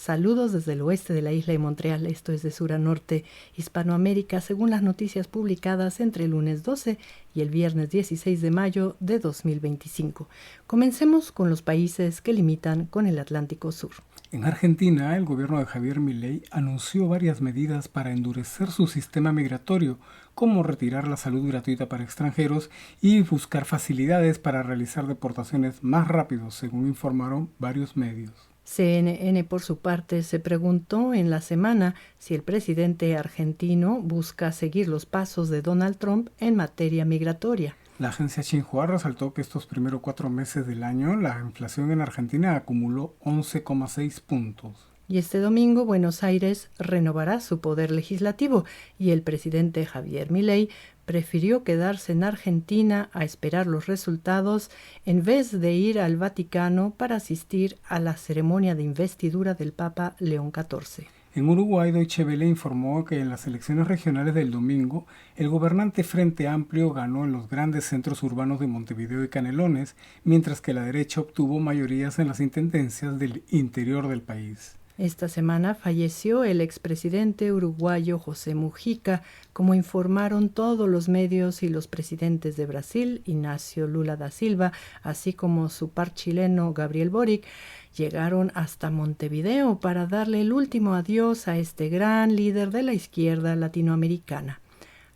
Saludos desde el oeste de la isla de Montreal, esto es de sur a norte, Hispanoamérica, según las noticias publicadas entre el lunes 12 y el viernes 16 de mayo de 2025. Comencemos con los países que limitan con el Atlántico Sur. En Argentina, el gobierno de Javier Milei anunció varias medidas para endurecer su sistema migratorio, como retirar la salud gratuita para extranjeros y buscar facilidades para realizar deportaciones más rápido, según informaron varios medios. CNN, por su parte, se preguntó en la semana si el presidente argentino busca seguir los pasos de Donald Trump en materia migratoria. La agencia Xinhua resaltó que estos primeros 4 meses del año la inflación en Argentina acumuló 11,6 puntos. Y este domingo Buenos Aires renovará su poder legislativo y el presidente Javier Milei prefirió quedarse en Argentina a esperar los resultados en vez de ir al Vaticano para asistir a la ceremonia de investidura del Papa León XIV. En Uruguay, Deutsche Welle informó que en las elecciones regionales del domingo, el gobernante Frente Amplio ganó en los grandes centros urbanos de Montevideo y Canelones, mientras que la derecha obtuvo mayorías en las intendencias del interior del país. Esta semana falleció el expresidente uruguayo José Mujica, como informaron todos los medios, y los presidentes de Brasil, Inácio Lula da Silva, así como su par chileno Gabriel Boric, llegaron hasta Montevideo para darle el último adiós a este gran líder de la izquierda latinoamericana.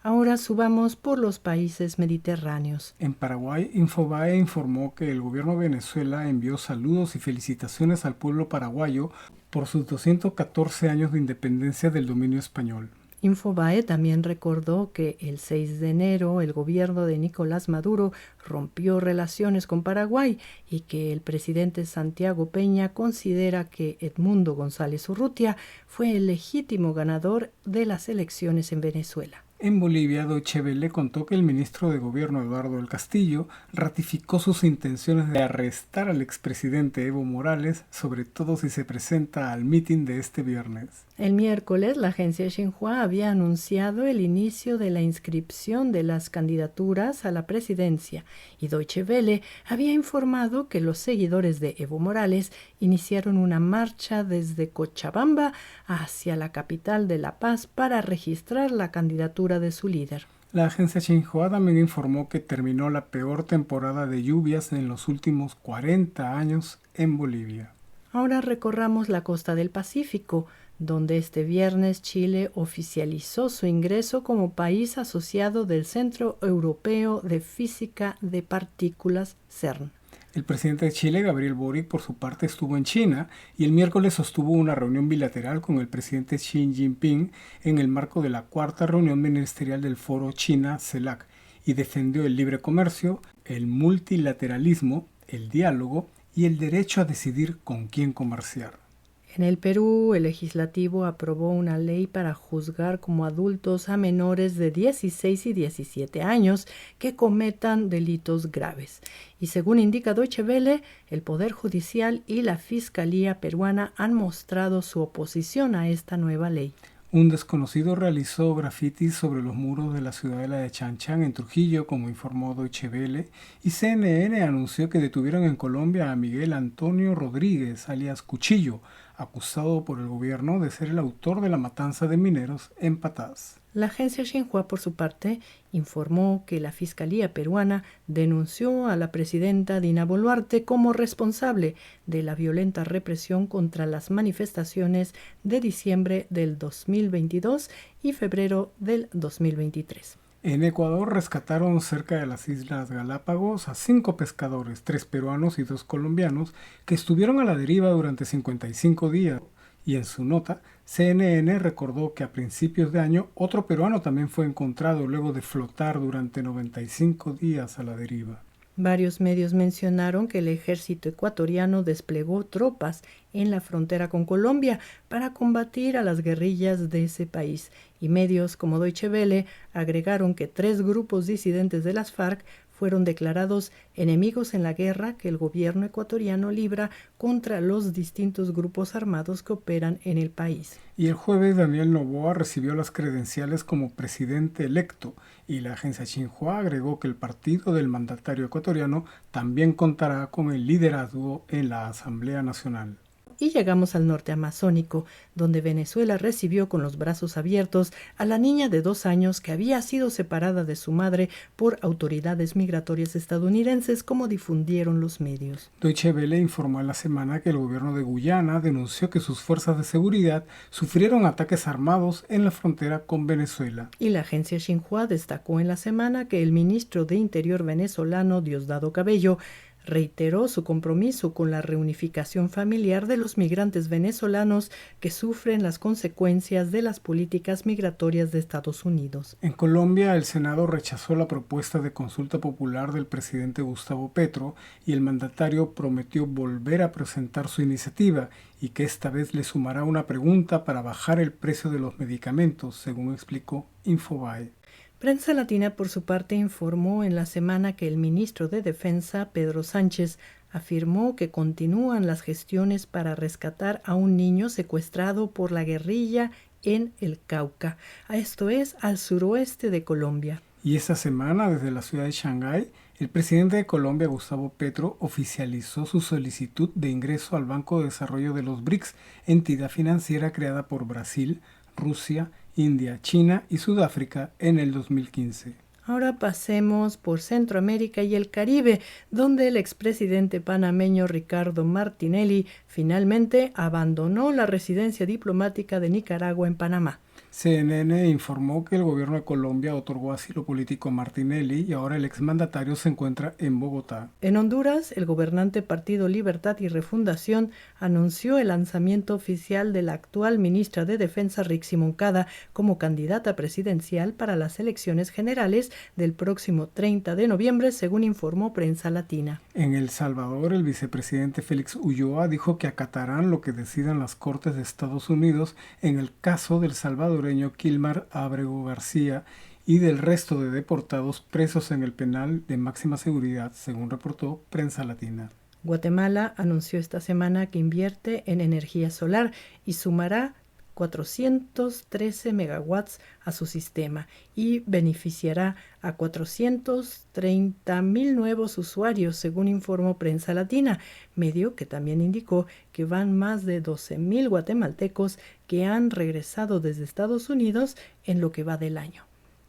Ahora subamos por los países mediterráneos. En Paraguay, Infobae informó que el gobierno de Venezuela envió saludos y felicitaciones al pueblo paraguayo por sus 214 años de independencia del dominio español. Infobae también recordó que el 6 de enero el gobierno de Nicolás Maduro rompió relaciones con Paraguay y que el presidente Santiago Peña considera que Edmundo González Urrutia fue el legítimo ganador de las elecciones en Venezuela. En Bolivia, Deutsche Welle contó que el ministro de Gobierno Eduardo del Castillo ratificó sus intenciones de arrestar al expresidente Evo Morales, sobre todo si se presenta al mitin de este viernes. El miércoles, la agencia Xinhua había anunciado el inicio de la inscripción de las candidaturas a la presidencia y Deutsche Welle había informado que los seguidores de Evo Morales iniciaron una marcha desde Cochabamba hacia la capital de La Paz para registrar la candidatura de su líder. La agencia Xinhua también informó que terminó la peor temporada de lluvias en los últimos 40 años en Bolivia. Ahora recorramos la costa del Pacífico, donde este viernes Chile oficializó su ingreso como país asociado del Centro Europeo de Física de Partículas, CERN. El presidente de Chile, Gabriel Boric, por su parte estuvo en China y el miércoles sostuvo una reunión bilateral con el presidente Xi Jinping en el marco de la 4ª reunión ministerial del Foro China-CELAC y defendió el libre comercio, el multilateralismo, el diálogo y el derecho a decidir con quién comerciar. En el Perú, el legislativo aprobó una ley para juzgar como adultos a menores de 16 y 17 años que cometan delitos graves. Y según indica Deutsche Welle, el Poder Judicial y la Fiscalía peruana han mostrado su oposición a esta nueva ley. Un desconocido realizó grafitis sobre los muros de la ciudadela de Chanchan en Trujillo, como informó Deutsche Welle, y CNN anunció que detuvieron en Colombia a Miguel Antonio Rodríguez, alias Cuchillo, acusado por el gobierno de ser el autor de la matanza de mineros en Patás. La agencia Xinhua, por su parte, informó que la Fiscalía peruana denunció a la presidenta Dina Boluarte como responsable de la violenta represión contra las manifestaciones de diciembre del 2022 y febrero del 2023. En Ecuador rescataron cerca de las Islas Galápagos a 5 pescadores, 3 peruanos y 2 colombianos, que estuvieron a la deriva durante 55 días. Y en su nota, CNN recordó que a principios de año otro peruano también fue encontrado luego de flotar durante 95 días a la deriva. Varios medios mencionaron que el ejército ecuatoriano desplegó tropas en la frontera con Colombia para combatir a las guerrillas de ese país, y medios como Deutsche Welle agregaron que 3 grupos disidentes de las FARC fueron declarados enemigos en la guerra que el gobierno ecuatoriano libra contra los distintos grupos armados que operan en el país. Y el jueves Daniel Noboa recibió las credenciales como presidente electo y la agencia Xinhua agregó que el partido del mandatario ecuatoriano también contará con el liderazgo en la Asamblea Nacional. y llegamos al norte amazónico, donde Venezuela recibió con los brazos abiertos a la niña de 2 años que había sido separada de su madre por autoridades migratorias estadounidenses, como difundieron los medios. Deutsche Welle informó en la semana que el gobierno de Guyana denunció que sus fuerzas de seguridad sufrieron ataques armados en la frontera con Venezuela. Y la agencia Xinhua destacó en la semana que el ministro de Interior venezolano, Diosdado Cabello, reiteró su compromiso con la reunificación familiar de los migrantes venezolanos que sufren las consecuencias de las políticas migratorias de Estados Unidos. En Colombia, el Senado rechazó la propuesta de consulta popular del presidente Gustavo Petro y el mandatario prometió volver a presentar su iniciativa y que esta vez le sumará una pregunta para bajar el precio de los medicamentos, según explicó Infobae. Prensa Latina, por su parte, informó en la semana que el ministro de Defensa, Pedro Sánchez, afirmó que continúan las gestiones para rescatar a un niño secuestrado por la guerrilla en el Cauca, esto es, al suroeste de Colombia. Y esta semana, desde la ciudad de Shanghái, el presidente de Colombia, Gustavo Petro, oficializó su solicitud de ingreso al Banco de Desarrollo de los BRICS, entidad financiera creada por Brasil, Rusia, India, China y Sudáfrica en el 2015. Ahora pasemos por Centroamérica y el Caribe, donde el expresidente panameño Ricardo Martinelli finalmente abandonó la residencia diplomática de Nicaragua en Panamá. CNN informó que el gobierno de Colombia otorgó asilo político a Martinelli y ahora el exmandatario se encuentra en Bogotá. En Honduras, el gobernante Partido Libertad y Refundación anunció el lanzamiento oficial de la actual ministra de Defensa Rixi Moncada como candidata presidencial para las elecciones generales del próximo 30 de noviembre, según informó Prensa Latina. En El Salvador, el vicepresidente Félix Ulloa dijo que acatarán lo que decidan las Cortes de Estados Unidos en el caso del salvadoreño Kilmar Abrego García y del resto de deportados presos en el penal de máxima seguridad, según reportó Prensa Latina. Guatemala anunció esta semana que invierte en energía solar y sumará 413 megawatts a su sistema y beneficiará a 430,000 nuevos usuarios, según informó Prensa Latina, medio que también indicó que van más de 12,000 guatemaltecos que han regresado desde Estados Unidos en lo que va del año.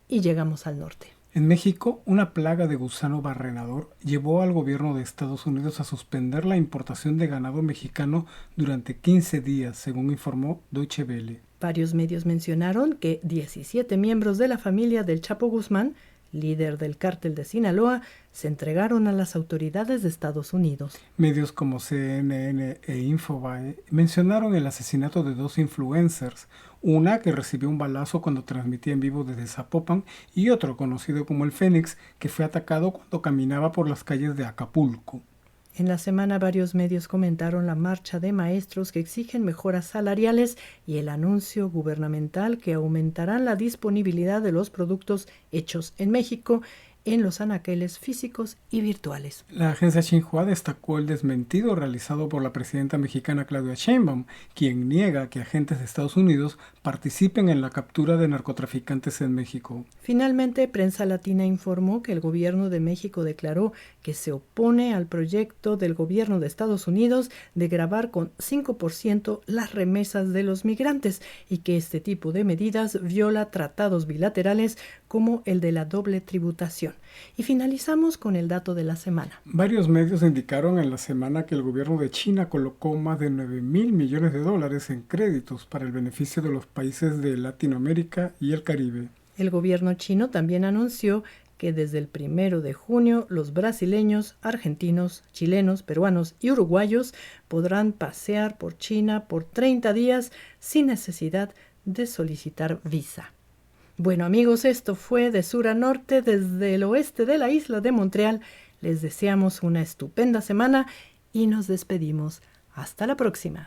Y llegamos al norte. En México, una plaga de gusano barrenador llevó al gobierno de Estados Unidos a suspender la importación de ganado mexicano durante 15 días, según informó Deutsche Welle. Varios medios mencionaron que 17 miembros de la familia del Chapo Guzmán, líder del cártel de Sinaloa, se entregaron a las autoridades de Estados Unidos. Medios como CNN e Infobae mencionaron el asesinato de 2 influencers, una que recibió un balazo cuando transmitía en vivo desde Zapopan y otro conocido como el Fénix, que fue atacado cuando caminaba por las calles de Acapulco. En la semana varios medios comentaron la marcha de maestros que exigen mejoras salariales y el anuncio gubernamental que aumentarán la disponibilidad de los productos hechos en México en los anaqueles físicos y virtuales. La agencia Xinhua destacó el desmentido realizado por la presidenta mexicana Claudia Sheinbaum, quien niega que agentes de Estados Unidos participen en la captura de narcotraficantes en México. Finalmente, Prensa Latina informó que el gobierno de México declaró que se opone al proyecto del gobierno de Estados Unidos de gravar con 5% las remesas de los migrantes y que este tipo de medidas viola tratados bilaterales como el de la doble tributación. Y finalizamos con el dato de la semana. Varios medios indicaron en la semana que el gobierno de China colocó más de 9,000 millones de dólares en créditos para el beneficio de los países de Latinoamérica y el Caribe. El gobierno chino también anunció que desde el 1 de junio los brasileños, argentinos, chilenos, peruanos y uruguayos podrán pasear por China por 30 días sin necesidad de solicitar visa. Bueno amigos, esto fue de sur a norte desde el oeste de la isla de Montreal. Les deseamos una estupenda semana y nos despedimos. Hasta la próxima.